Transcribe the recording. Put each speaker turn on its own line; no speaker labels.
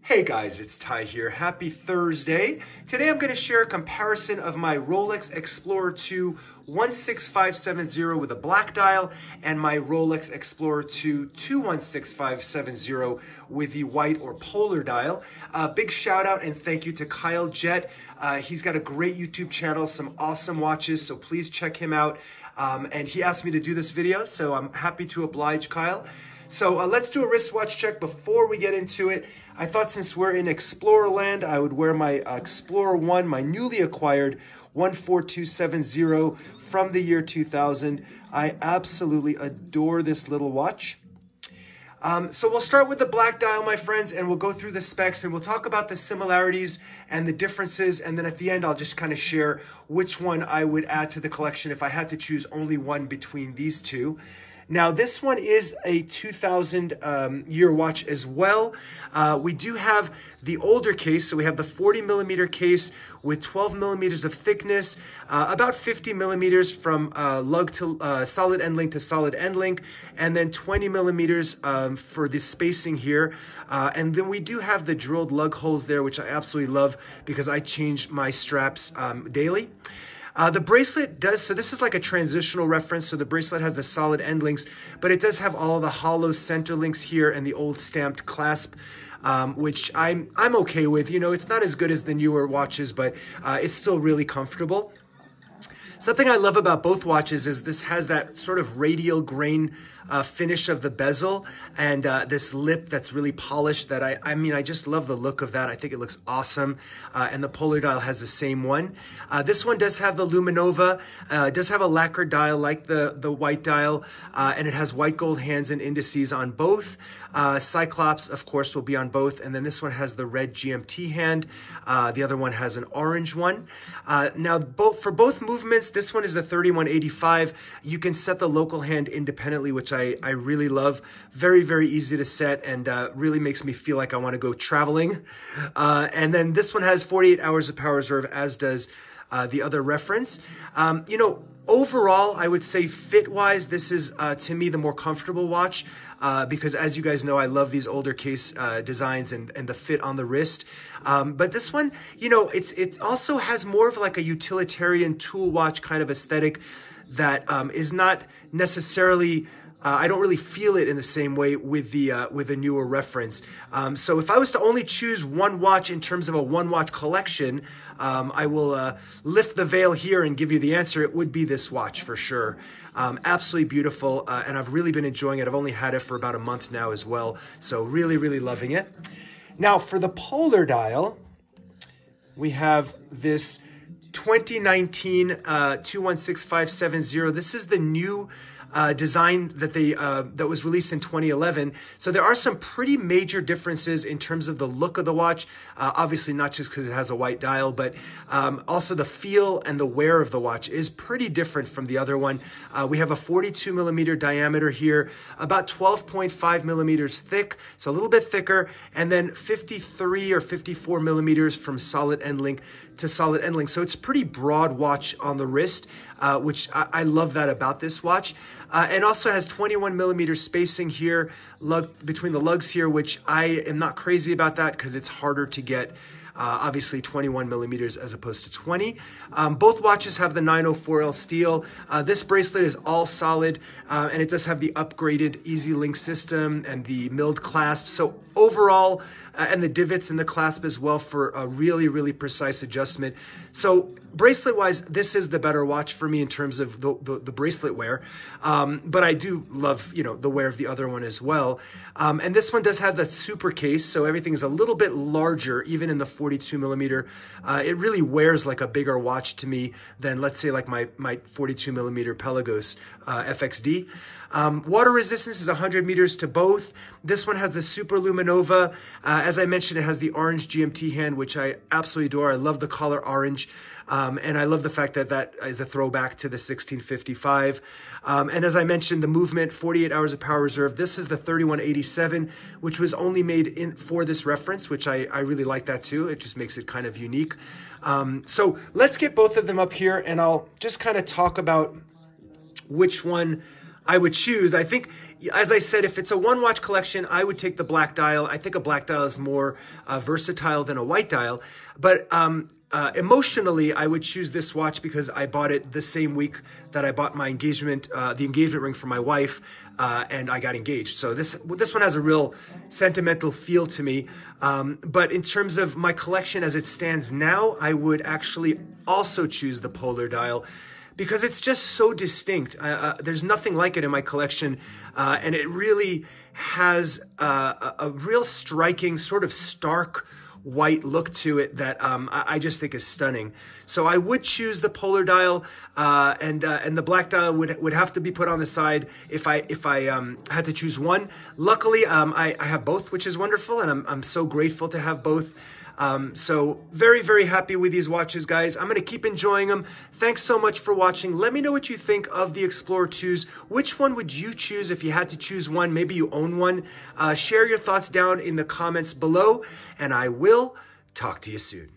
Hey guys, it's Ty here. Happy Thursday. Today I'm going to share a comparison of my Rolex Explorer 2 16570 with a black dial and my Rolex Explorer 2 216570 with the white or polar dial. Big shout out and thank you to Kyle Jett. He's got a great YouTube channel, some awesome watches, so please check him out. And he asked me to do this video, so I'm happy to oblige Kyle. So let's do a wristwatch check before we get into it. I thought since we're in Explorer land, I would wear my Explorer 1, my newly acquired 14270 from the year 2000. I absolutely adore this little watch. So we'll start with the black dial, my friends, and we'll go through the specs and we'll talk about the similarities and the differences. And then at the end, I'll just kind of share which one I would add to the collection if I had to choose only one between these two. Now, this one is a 2000 year watch as well. We do have the older case, so we have the 40 millimeter case with 12 millimeters of thickness, about 50 millimeters from lug to solid end link to solid end link, and then 20 millimeters for the spacing here. And then we do have the drilled lug holes there, which I absolutely love because I change my straps daily. The bracelet does, so this is like a transitional reference, so the bracelet has the solid end links, but it does have all the hollow center links here and the old stamped clasp, which I'm okay with. You know, it's not as good as the newer watches, but it's still really comfortable. Something I love about both watches is this has that sort of radial grain finish of the bezel and this lip that's really polished that I mean, I just love the look of that. I think it looks awesome. And the polar dial has the same one. This one does have the Luminova, does have a lacquered dial like the white dial, and it has white gold hands and indices on both. Cyclops, of course, will be on both. And then this one has the red GMT hand. The other one has an orange one. Now, for both movements, this one is a 3185. You can set the local hand independently, which I really love. Very, very easy to set and really makes me feel like I want to go traveling. And then this one has 48 hours of power reserve, as does the other reference. You know, overall, I would say fit-wise, this is, to me, the more comfortable watch because, as you guys know, I love these older case designs and the fit on the wrist. But this one, you know, it also has more of like a utilitarian tool watch kind of aesthetic that is not necessarily... I don't really feel it in the same way with a newer reference. So if I was to only choose one watch in terms of a one-watch collection, I will lift the veil here and give you the answer. It would be this watch for sure. Absolutely beautiful, and I've really been enjoying it. I've only had it for about a month now as well, so really, really loving it. Now, for the polar dial, we have this 2019 216570. This is the new design that that was released in 2011. So there are some pretty major differences in terms of the look of the watch. Obviously not just because it has a white dial, but also the feel and the wear of the watch is pretty different from the other one. We have a 42 millimeter diameter here, about 12.5 millimeters thick, so a little bit thicker, and then 53 or 54 millimeters from solid end link to solid end link. So it's a pretty broad watch on the wrist, which I love that about this watch. And also has 21 millimeter spacing here, between the lugs here, which I am not crazy about that because it's harder to get. Obviously 21 millimeters as opposed to 20. Both watches have the 904L steel. This bracelet is all solid, and it does have the upgraded Easy Link system and the milled clasp. So overall, and the divots in the clasp as well for a really, really precise adjustment. So bracelet-wise, this is the better watch for me in terms of the bracelet wear. But I do love, you know, the wear of the other one as well. And this one does have that super case, so everything is a little bit larger, even in the 42 millimeter. It really wears like a bigger watch to me than, let's say, like my 42 millimeter Pelagos FXD. Water resistance is 100 meters to both. This one has the Super Luminova. As I mentioned, it has the orange GMT hand, which I absolutely adore. I love the color orange. And I love the fact that that is a throwback to the 1655. And as I mentioned, the movement, 48 hours of power reserve. This is the 3187, which was only made for this reference, which I really like that too. It just makes it kind of unique. So let's get both of them up here and I'll just kind of talk about which one I would choose. I think, as I said, if it's a one watch collection, I would take the black dial. I think a black dial is more versatile than a white dial. But emotionally, I would choose this watch because I bought it the same week that I bought my engagement, the engagement ring for my wife, and I got engaged. So this one has a real sentimental feel to me. But in terms of my collection as it stands now, I would actually also choose the polar dial, because it's just so distinct. There's nothing like it in my collection, and it really has a real striking, sort of stark white look to it that I just think is stunning. So I would choose the polar dial, and the black dial would have to be put on the side if I had to choose one. Luckily, I have both, which is wonderful, and I'm so grateful to have both. So very, very happy with these watches, guys. I'm going to keep enjoying them. Thanks so much for watching. Let me know what you think of the Explorer 2s. Which one would you choose if you had to choose one? Maybe you own one. Share your thoughts down in the comments below, and I will talk to you soon.